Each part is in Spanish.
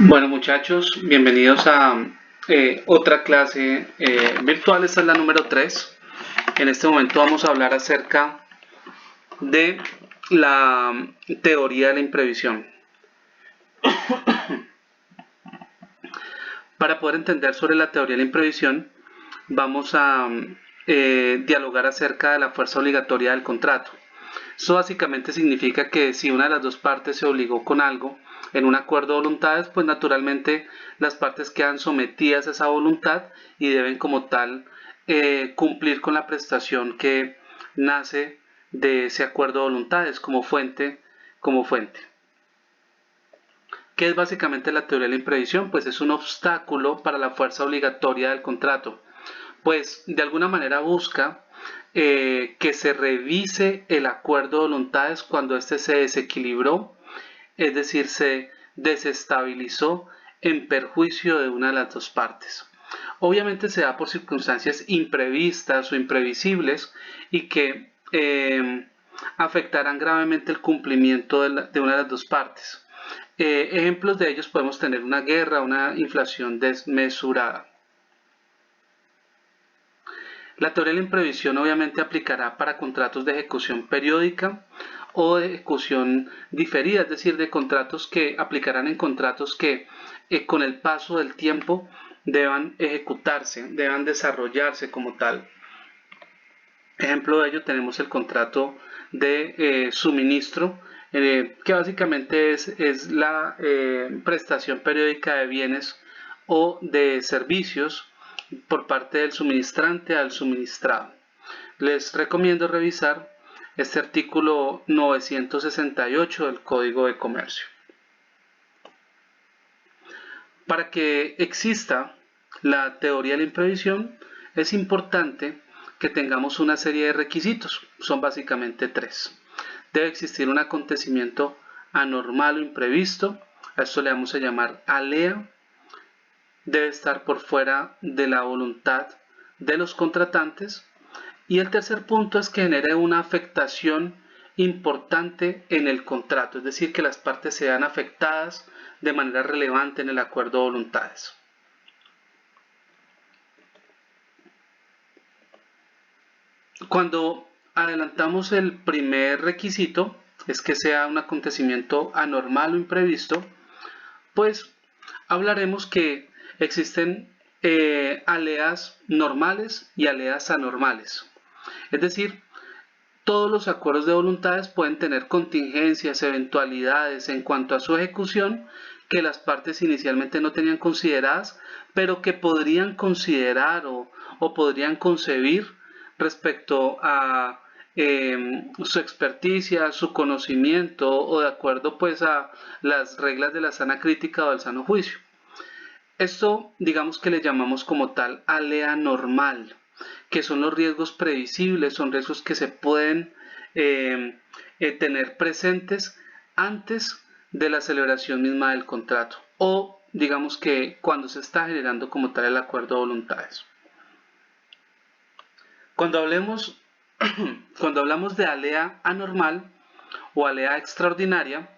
Bueno muchachos, bienvenidos a otra clase virtual, esta es la número 3. En este momento vamos a hablar acerca de la teoría de la imprevisión. Para poder entender sobre la teoría de la imprevisión, vamos a dialogar acerca de la fuerza obligatoria del contrato. Eso básicamente significa que si una de las dos partes se obligó con algo en un acuerdo de voluntades, pues naturalmente las partes quedan sometidas a esa voluntad y deben como tal cumplir con la prestación que nace de ese acuerdo de voluntades como fuente. ¿Qué es básicamente la teoría de la imprevisión? Pues es un obstáculo para la fuerza obligatoria del contrato. Pues de alguna manera busca que se revise el acuerdo de voluntades cuando éste se desequilibró, es decir, se desestabilizó en perjuicio de una de las dos partes. Obviamente se da por circunstancias imprevistas o imprevisibles y que afectarán gravemente el cumplimiento de una de las dos partes. Ejemplos de ellos podemos tener una guerra, una inflación desmesurada. La teoría de la imprevisión obviamente aplicará para contratos de ejecución periódica o de ejecución diferida, es decir, de contratos que aplicarán en contratos que con el paso del tiempo deban ejecutarse, deban desarrollarse como tal. Ejemplo de ello tenemos el contrato de suministro, que básicamente es la prestación periódica de bienes o de servicios por parte del suministrante al suministrado. Les recomiendo revisar este artículo 968 del Código de Comercio. Para que exista la teoría de la imprevisión, es importante que tengamos una serie de requisitos. Son básicamente tres. Debe existir un acontecimiento anormal o imprevisto. A esto le vamos a llamar alea. Debe estar por fuera de la voluntad de los contratantes. Y el tercer punto es que genere una afectación importante en el contrato, es decir, que las partes sean afectadas de manera relevante en el acuerdo de voluntades. Cuando adelantamos el primer requisito, es que sea un acontecimiento anormal o imprevisto, pues hablaremos que existen aleas normales y aleas anormales. Es decir, todos los acuerdos de voluntades pueden tener contingencias, eventualidades en cuanto a su ejecución que las partes inicialmente no tenían consideradas, pero que podrían considerar o podrían concebir respecto a su experticia, su conocimiento o de acuerdo pues a las reglas de la sana crítica o del sano juicio. Esto digamos que le llamamos como tal alea normal, que son los riesgos previsibles, son riesgos que se pueden tener presentes antes de la celebración misma del contrato o digamos que cuando se está generando como tal el acuerdo de voluntades. Cuando hablamos de alea anormal o alea extraordinaria,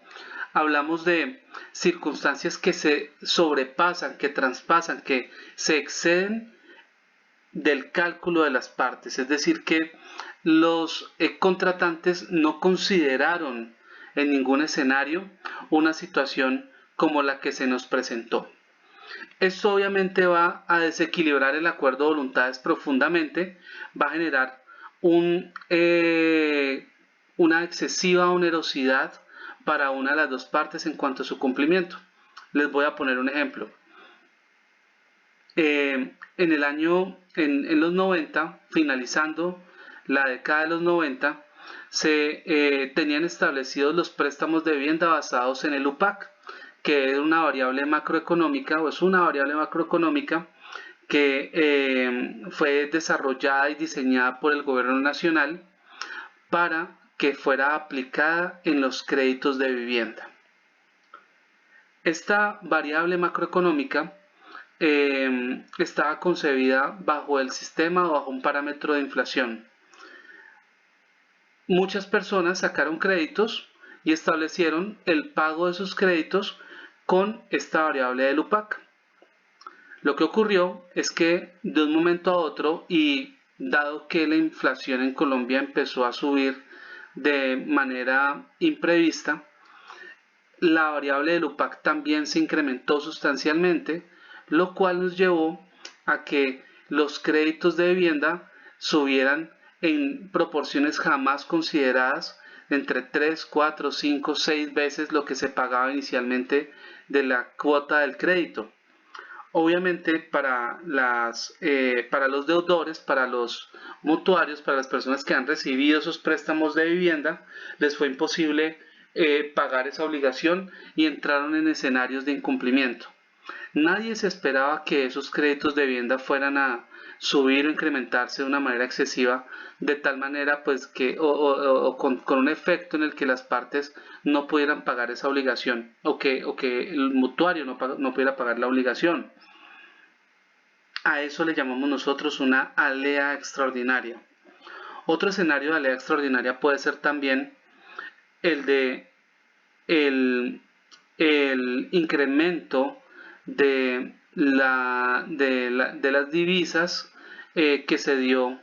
hablamos de circunstancias que se sobrepasan, que traspasan, que se exceden del cálculo de las partes, es decir, que los contratantes no consideraron en ningún escenario una situación como la que se nos presentó. Esto obviamente va a desequilibrar el acuerdo de voluntades profundamente, va a generar una excesiva onerosidad para una de las dos partes en cuanto a su cumplimiento. Les voy a poner un ejemplo. En los 90, finalizando la década de los 90, se tenían establecidos los préstamos de vivienda basados en el UPAC, que es una variable macroeconómica que fue desarrollada y diseñada por el gobierno nacional para que fuera aplicada en los créditos de vivienda. Esta variable macroeconómica estaba concebida bajo el sistema o bajo un parámetro de inflación. Muchas personas sacaron créditos y establecieron el pago de sus créditos con esta variable del UPAC. Lo que ocurrió es que de un momento a otro, y dado que la inflación en Colombia empezó a subir de manera imprevista, la variable del UPAC también se incrementó sustancialmente, lo cual nos llevó a que los créditos de vivienda subieran en proporciones jamás consideradas, entre 3, 4, 5, 6 veces lo que se pagaba inicialmente de la cuota del crédito. Obviamente para los deudores, para los mutuarios, para las personas que han recibido esos préstamos de vivienda, les fue imposible pagar esa obligación y entraron en escenarios de incumplimiento. Nadie se esperaba que esos créditos de vivienda fueran a subir o incrementarse de una manera excesiva, de tal manera pues que o con un efecto en el que las partes no pudieran pagar esa obligación o que el mutuario no pudiera pagar la obligación. A eso le llamamos nosotros una alea extraordinaria. Otro escenario de alea extraordinaria puede ser también el de el incremento de las divisas que se dio,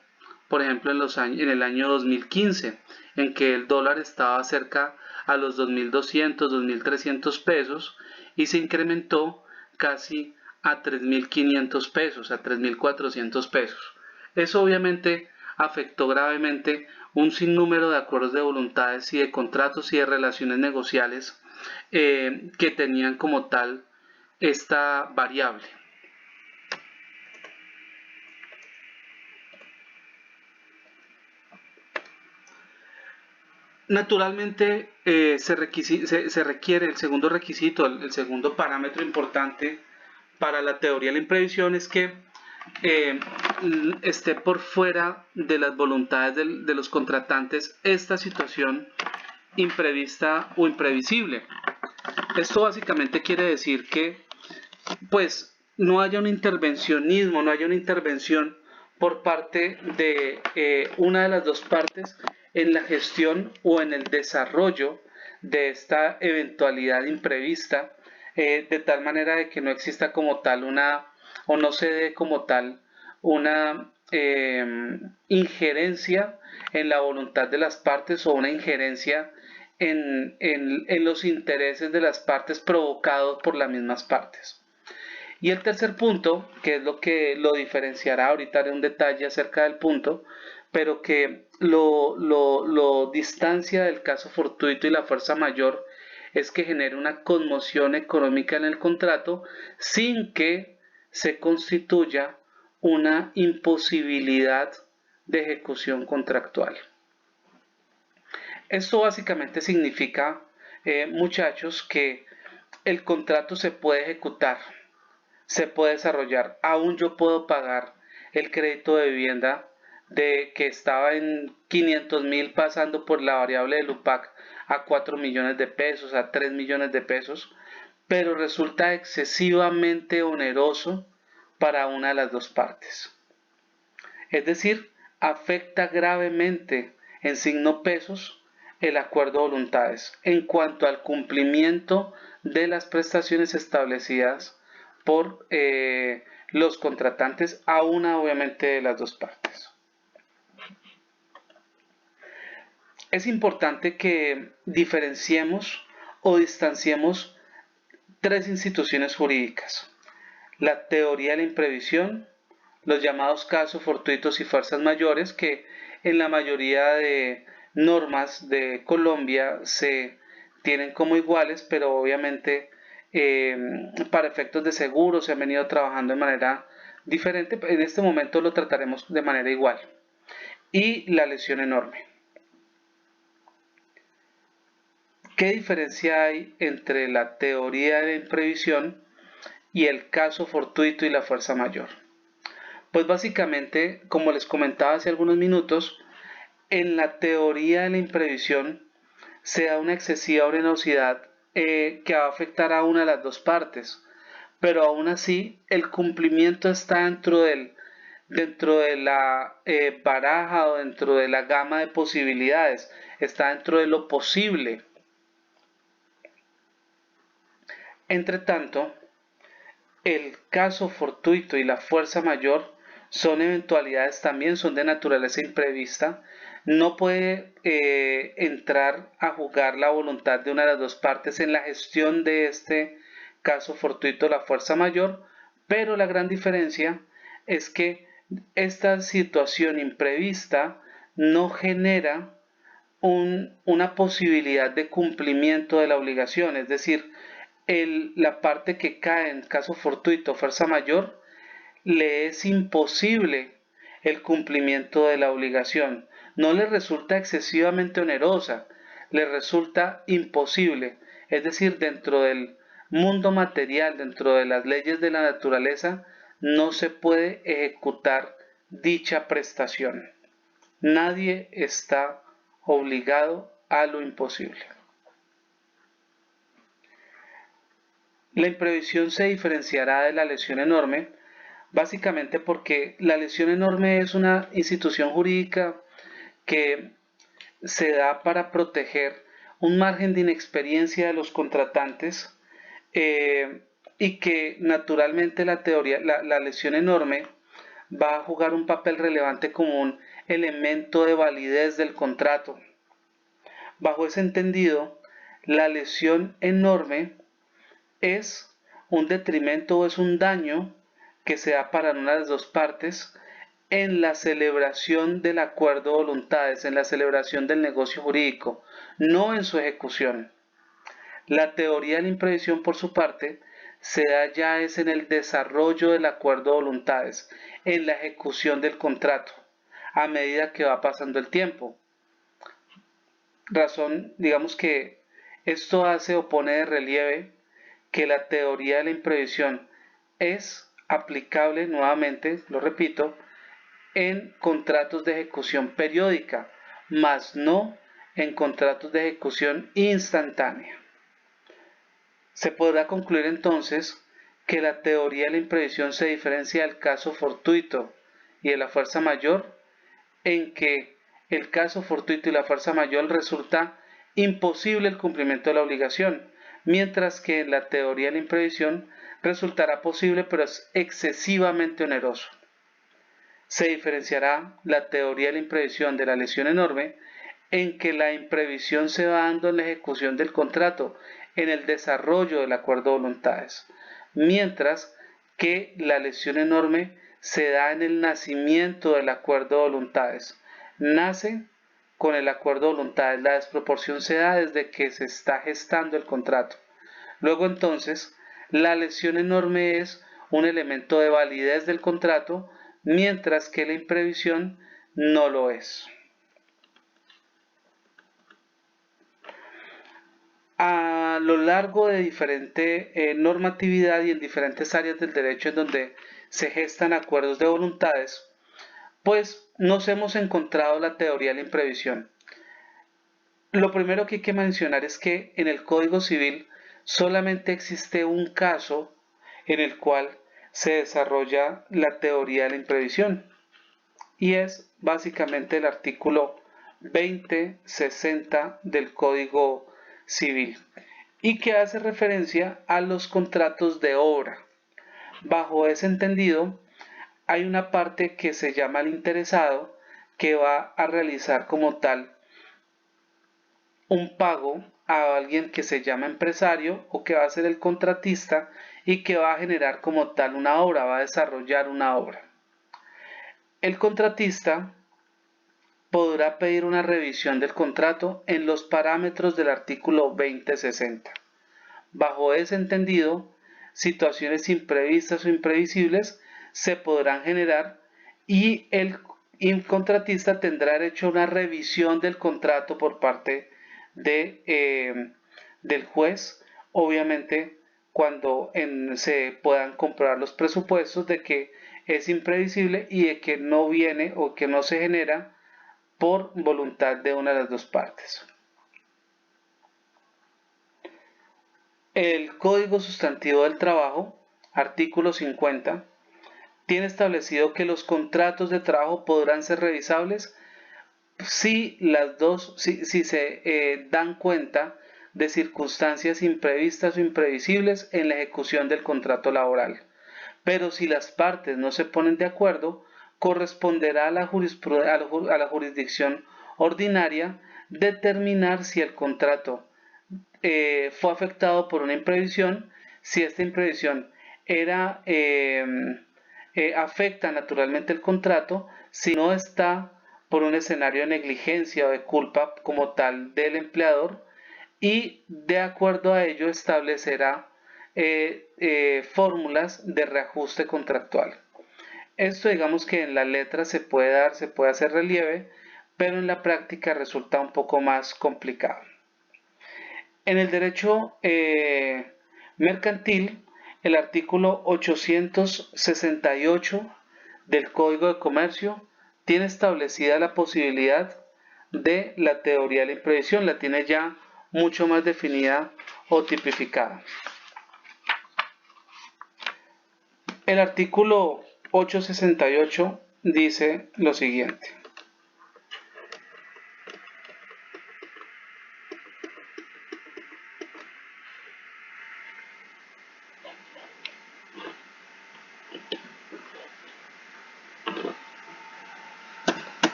por ejemplo, en el año 2015, en que el dólar estaba cerca a los 2.200, 2.300 pesos y se incrementó casi a 3.500 pesos, a 3.400 pesos. Eso obviamente afectó gravemente un sinnúmero de acuerdos de voluntades y de contratos y de relaciones negociales que tenían como tal esta variable. Naturalmente se requiere el segundo requisito, el segundo parámetro importante para la teoría de la imprevisión es que esté por fuera de las voluntades de los contratantes esta situación imprevista o imprevisible. Esto básicamente quiere decir que pues no haya un intervencionismo, no haya una intervención por parte de una de las dos partes en la gestión o en el desarrollo de esta eventualidad imprevista, de tal manera de que no exista como tal o no se dé como tal una injerencia en la voluntad de las partes o una injerencia en los intereses de las partes provocados por las mismas partes. Y el tercer punto, que es lo que lo diferenciará, ahorita haré un detalle acerca del punto, pero que lo distancia del caso fortuito y la fuerza mayor, es que genere una conmoción económica en el contrato sin que se constituya una imposibilidad de ejecución contractual. Esto básicamente significa, muchachos, que el contrato se puede ejecutar, se puede desarrollar. Aún yo puedo pagar el crédito de vivienda de que estaba en 500.000 pasando por la variable del UPAC a 4 millones de pesos, a 3 millones de pesos, pero resulta excesivamente oneroso para una de las dos partes. Es decir, afecta gravemente en signo pesos el acuerdo de voluntades en cuanto al cumplimiento de las prestaciones establecidas por los contratantes a una obviamente de las dos partes. Es importante que diferenciemos o distanciemos tres instituciones jurídicas: la teoría de la imprevisión, los llamados casos fortuitos y fuerzas mayores, que en la mayoría de normas de Colombia se tienen como iguales, pero obviamente para efectos de seguro se han venido trabajando de manera diferente. En este momento lo trataremos de manera igual. Y la lesión enorme. ¿Qué diferencia hay entre la teoría de la imprevisión y el caso fortuito y la fuerza mayor? Pues básicamente, como les comentaba hace algunos minutos, en la teoría de la imprevisión se da una excesiva onerosidad que va a afectar a una de las dos partes, pero aún así el cumplimiento está dentro de la baraja o dentro de la gama de posibilidades, está dentro de lo posible. Entre tanto, el caso fortuito y la fuerza mayor son eventualidades también, son de naturaleza imprevista. No puede entrar a jugar la voluntad de una de las dos partes en la gestión de este caso fortuito, la fuerza mayor, pero la gran diferencia es que esta situación imprevista no genera una posibilidad de cumplimiento de la obligación, es decir, la parte que cae en caso fortuito, fuerza mayor, le es imposible el cumplimiento de la obligación. No le resulta excesivamente onerosa, le resulta imposible. Es decir, dentro del mundo material, dentro de las leyes de la naturaleza, no se puede ejecutar dicha prestación. Nadie está obligado a lo imposible. La imprevisión se diferenciará de la lesión enorme, básicamente porque la lesión enorme es una institución jurídica que se da para proteger un margen de inexperiencia de los contratantes y que naturalmente la lesión enorme va a jugar un papel relevante como un elemento de validez del contrato. Bajo ese entendido, la lesión enorme es un detrimento o es un daño que se da para una de las dos partes en la celebración del acuerdo de voluntades, en la celebración del negocio jurídico, no en su ejecución. La teoría de la imprevisión, por su parte, se da ya es en el desarrollo del acuerdo de voluntades, en la ejecución del contrato, a medida que va pasando el tiempo. Razón, digamos que esto hace o pone de relieve que la teoría de la imprevisión es aplicable, nuevamente, lo repito, en contratos de ejecución periódica, mas no en contratos de ejecución instantánea. Se podrá concluir entonces que la teoría de la imprevisión se diferencia del caso fortuito y de la fuerza mayor en que el caso fortuito y la fuerza mayor resulta imposible el cumplimiento de la obligación, mientras que en la teoría de la imprevisión resultará posible pero es excesivamente oneroso. Se diferenciará la teoría de la imprevisión de la lesión enorme en que la imprevisión se va dando en la ejecución del contrato, en el desarrollo del acuerdo de voluntades, mientras que la lesión enorme se da en el nacimiento del acuerdo de voluntades. Nace con el acuerdo de voluntades, la desproporción se da desde que se está gestando el contrato. Luego entonces, la lesión enorme es un elemento de validez del contrato, mientras que la imprevisión no lo es. A lo largo de diferente normatividad y en diferentes áreas del derecho en donde se gestan acuerdos de voluntades, pues nos hemos encontrado la teoría de la imprevisión. Lo primero que hay que mencionar es que en el Código Civil solamente existe un caso en el cual se desarrolla la teoría de la imprevisión y es básicamente el artículo 2060 del Código Civil y que hace referencia a los contratos de obra. Bajo ese entendido, hay una parte que se llama el interesado que va a realizar como tal un pago a alguien que se llama empresario o que va a ser el contratista y que va a generar como tal una obra, va a desarrollar una obra. El contratista podrá pedir una revisión del contrato en los parámetros del artículo 2060. Bajo ese entendido, situaciones imprevistas o imprevisibles se podrán generar y el contratista tendrá derecho a una revisión del contrato por parte del juez, obviamente cuando se puedan comprobar los presupuestos de que es imprevisible y de que no viene o que no se genera por voluntad de una de las dos partes. El Código Sustantivo del Trabajo, artículo 50, tiene establecido que los contratos de trabajo podrán ser revisables si se dan cuenta de circunstancias imprevistas o imprevisibles en la ejecución del contrato laboral. Pero si las partes no se ponen de acuerdo, corresponderá a la jurisdicción ordinaria determinar si el contrato fue afectado por una imprevisión, si esta imprevisión afecta naturalmente el contrato, si no está por un escenario de negligencia o de culpa como tal del empleador, y de acuerdo a ello establecerá fórmulas de reajuste contractual. Esto digamos que en la letra se puede hacer relieve, pero en la práctica resulta un poco más complicado. En el derecho mercantil, el artículo 868 del Código de Comercio tiene establecida la posibilidad de la teoría de la imprevisión, la tiene ya mucho más definida o tipificada. El artículo 868 dice lo siguiente.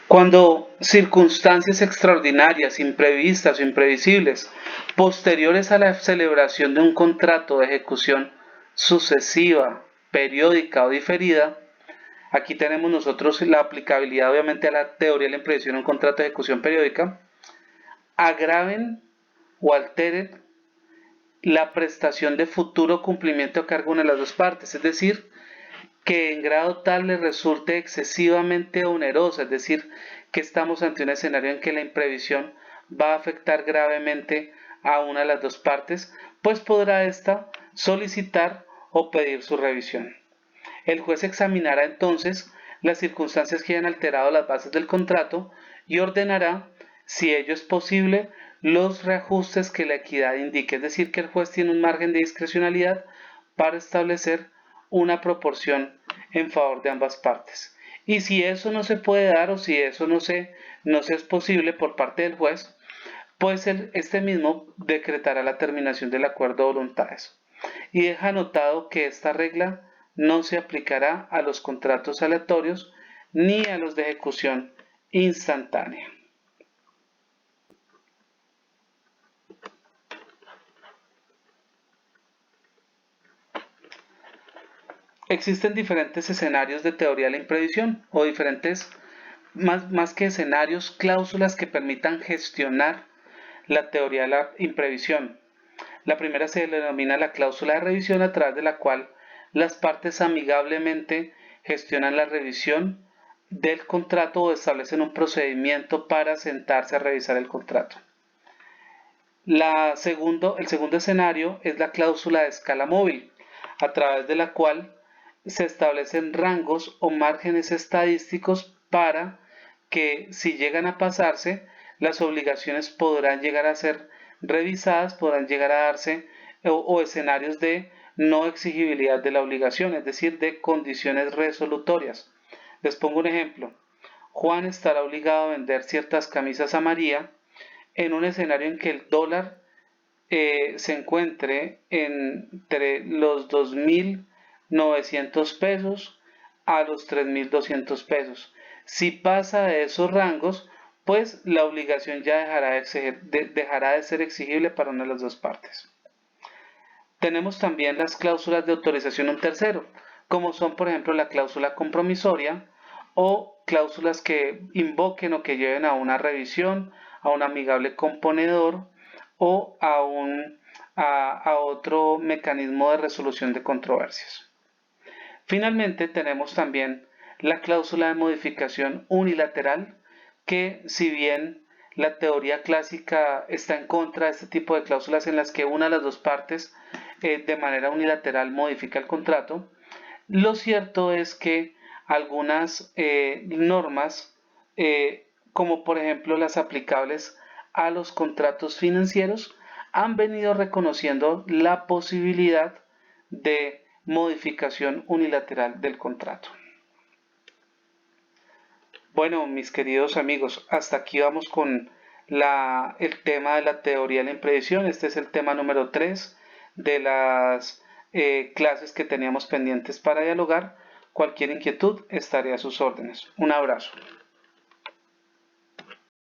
Cuando circunstancias extraordinarias, imprevistas o imprevisibles, posteriores a la celebración de un contrato de ejecución sucesiva, periódica o diferida, aquí tenemos nosotros la aplicabilidad obviamente a la teoría de la imprevisión en un contrato de ejecución periódica, agraven o alteren la prestación de futuro cumplimiento a cargo de una de las dos partes, es decir, que en grado tal le resulte excesivamente onerosa, es decir, que estamos ante un escenario en que la imprevisión va a afectar gravemente a una de las dos partes, pues podrá ésta solicitar o pedir su revisión. El juez examinará entonces las circunstancias que hayan alterado las bases del contrato y ordenará, si ello es posible, los reajustes que la equidad indique, es decir, que el juez tiene un margen de discrecionalidad para establecer una proporción en favor de ambas partes. Y si eso no se puede dar o si eso no es posible por parte del juez, pues este mismo decretará la terminación del acuerdo de voluntades. Y deja anotado que esta regla no se aplicará a los contratos aleatorios ni a los de ejecución instantánea. Existen diferentes escenarios de teoría de la imprevisión o diferentes, más que escenarios, cláusulas que permitan gestionar la teoría de la imprevisión. La primera se denomina la cláusula de revisión, a través de la cual las partes amigablemente gestionan la revisión del contrato o establecen un procedimiento para sentarse a revisar el contrato. El segundo escenario es la cláusula de escala móvil, a través de la cual se establecen rangos o márgenes estadísticos para que, si llegan a pasarse, las obligaciones podrán llegar a ser revisadas, podrán llegar a darse o escenarios de no exigibilidad de la obligación, es decir, de condiciones resolutorias. Les pongo un ejemplo. Juan estará obligado a vender ciertas camisas a María en un escenario en que el dólar se encuentre entre los 2.900 pesos a los 3.200 pesos. Si pasa de esos rangos, pues la obligación ya dejará de ser exigible para una de las dos partes. Tenemos también las cláusulas de autorización a un tercero, como son por ejemplo la cláusula compromisoria o cláusulas que invoquen o que lleven a una revisión, a un amigable componedor o a otro mecanismo de resolución de controversias. Finalmente tenemos también la cláusula de modificación unilateral, que si bien la teoría clásica está en contra de este tipo de cláusulas en las que una de las dos partes de manera unilateral modifica el contrato, lo cierto es que algunas normas, como por ejemplo las aplicables a los contratos financieros, han venido reconociendo la posibilidad de modificación unilateral del contrato. Bueno, mis queridos amigos, hasta aquí vamos con el tema de la teoría de la imprevisión. Este es el tema número 3 de las clases que teníamos pendientes para dialogar. Cualquier inquietud estaré a sus órdenes. Un abrazo.